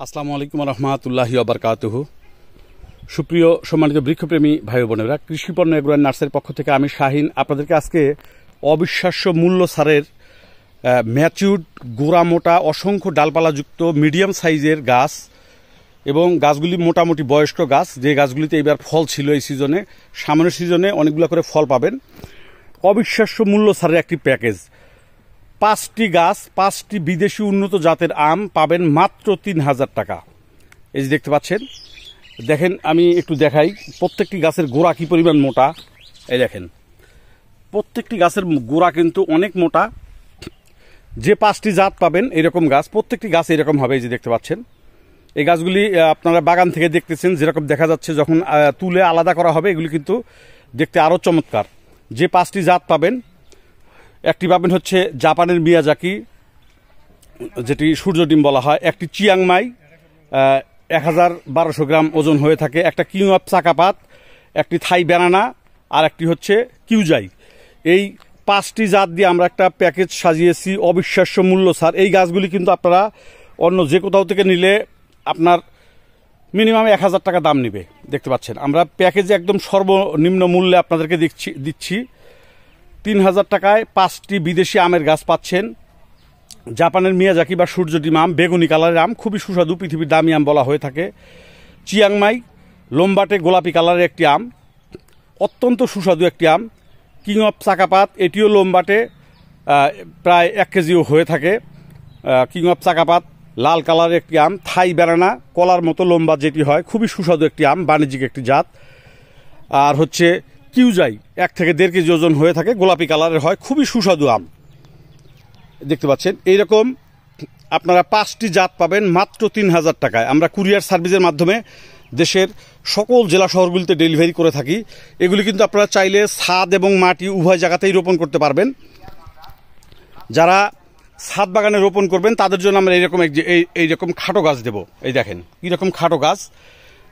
আসসালামু আলাইকুম রহমতুল্লাহি বারকাতুহু। সুপ্রিয় সম্মানিত বৃক্ষপ্রেমী ভাই বোনেরা, কৃষিপণ্য এগ্রো অ্যান্ড নার্সারির পক্ষ থেকে আমি শাহিন আপনাদেরকে আজকে অবিশ্বাস্য মূল্য ছাড়ের ম্যাচিউরড গোড়া মোটা অসংখ্য ডালপালাযুক্ত মিডিয়াম সাইজের গাছ এবং গাছগুলি মোটামুটি বয়স্ক গাছ, যে গাছগুলিতে এবার ফল ছিল এই সিজনে, সামনের সিজনে অনেকগুলো করে ফল পাবেন। অবিশ্বাস্য মূল্য ছাড়ের একটি প্যাকেজ, 5টি গাছ, 5টি বিদেশি উন্নত জাতের আম পাবেন মাত্র 3000 টাকা। এই যে দেখতে পাচ্ছেন, দেখেন আমি একটু দেখাই প্রত্যেকটি গাছের গোড়া কি পরিমাণ মোটা। এই দেখেন প্রত্যেকটি গাছের গোড়া কিন্তু অনেক মোটা। যে 5টি জাত পাবেন এরকম গাছ, প্রত্যেকটি গাছ এরকম হবে। এই যে দেখতে পাচ্ছেন, এই গাছগুলি আপনারা বাগান থেকে দেখতেছেন যেরকম দেখা যাচ্ছে, যখন তুলে আলাদা করা হবে এগুলি কিন্তু দেখতে আরও চমৎকার। যে 5টি জাত পাবেন, একটি পাবেন হচ্ছে জাপানের মিয়াজাকি, যেটি সূর্য ডিম বলা হয়, একটি চিয়াংমাই 1012 গ্রাম ওজন হয়ে থাকে, একটা কিং অফ চাকাপাত, একটি থাই ব্যানানা, আর একটি হচ্ছে কিউজাই। এই 5টি জাত দিয়ে আমরা একটা প্যাকেজ সাজিয়েছি, অবিশ্বাস্য মূল্য ছাড়। এই গাছগুলি কিন্তু আপনারা অন্য যে কোথাও থেকে নিলে আপনার মিনিমাম 1000 টাকা দাম নেবে। দেখতে পাচ্ছেন আমরা প্যাকেজে একদম সর্বনিম্ন মূল্যে আপনাদেরকে দিচ্ছি 3000 টাকায় 5টি বিদেশি আমের গাছ পাচ্ছেন। জাপানের মিয়াজাকি বা সূর্য ডিম আম, বেগুনি কালারের আম, খুবই সুস্বাদু, পৃথিবীর দামি আম বলা হয়ে থাকে। চিয়াংমাই লম্বাটে গোলাপি কালারের একটি আম, অত্যন্ত সুস্বাদু একটি আম। কিং অফ চাকাপাত, এটিও লম্বাটে, প্রায় 1 কেজিও হয়ে থাকে। কিং অফ চাকাপাত লাল কালারের একটি আম। থাই ব্যানানা কলার মতো লম্বা যেটি হয়, খুবই সুস্বাদু একটি আম, বাণিজ্যিক একটি জাত। আর হচ্ছে কিউজাই 1 থেকে 1.5 কেজি ওজন হয়ে থাকে, গোলাপি কালারের হয়, খুবই সুস্বাদু আম। দেখতে পাচ্ছেন এইরকম আপনারা 5টি জাত পাবেন মাত্র 3000 টাকায়। আমরা কুরিয়ার সার্ভিসের মাধ্যমে দেশের সকল জেলা শহরগুলিতে ডেলিভারি করে থাকি। এগুলি কিন্তু আপনারা চাইলে ছাদ এবং মাটি উভয় জায়গাতেই রোপণ করতে পারবেন। যারা ছাদ বাগানে রোপণ করবেন তাদের জন্য আমরা এইরকম খাটো গাছ দেব। এই দেখেন কীরকম খাটো গাছ,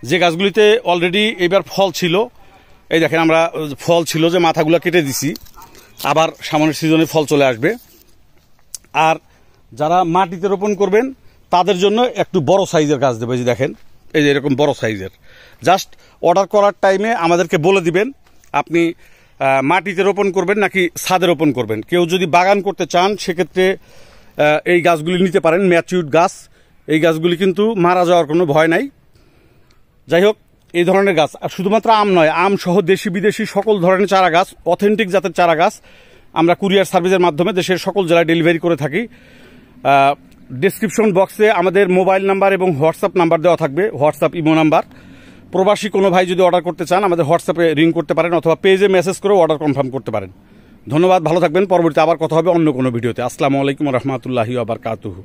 যে গাছগুলিতে অলরেডি এবার ফল ছিল। এই দেখেন আমরা ফল ছিল যে মাথাগুলো কেটে দিছি, আবার সামনের সিজনে ফল চলে আসবে। আর যারা মাটিতে রোপণ করবেন তাদের জন্য একটু বড় সাইজের গাছ দেবো। এই যে দেখেন, এই যে এরকম বড় সাইজের। জাস্ট অর্ডার করার টাইমে আমাদেরকে বলে দিবেন আপনি মাটিতে রোপণ করবেন নাকি ছাদে রোপণ করবেন। কেউ যদি বাগান করতে চান সেক্ষেত্রে এই গাছগুলি নিতে পারেন, ম্যাচিউরড গাছ। এই গাছগুলি কিন্তু মারা যাওয়ার কোনো ভয় নাই। যাই হোক, এই ধরনের গাছ, আর শুধুমাত্র আম নয়, আম সহ দেশি বিদেশি সকল ধরনের চারা গাছ, অথেন্টিক জাতের চারা গাছ আমরা কুরিয়ার সার্ভিসের মাধ্যমে দেশের সকল জেলায় ডেলিভারি করে থাকি। ডেসক্রিপশন বক্সে আমাদের মোবাইল নাম্বার এবং হোয়াটসঅ্যাপ নাম্বার দেওয়া থাকবে, হোয়াটসঅ্যাপ ইমো নাম্বার। প্রবাসী কোনো ভাই যদি অর্ডার করতে চান আমাদের হোয়াটসঅ্যাপে রিং করতে পারেন, অথবা পেজে মেসেজ করেও অর্ডার কনফার্ম করতে পারেন। ধন্যবাদ, ভালো থাকবেন। পরবর্তীতে আবার কথা হবে অন্য কোনো ভিডিওতে। আসসালামু আলাইকুম রহমতুল্লাহি ওয়া বারাকাতুহু।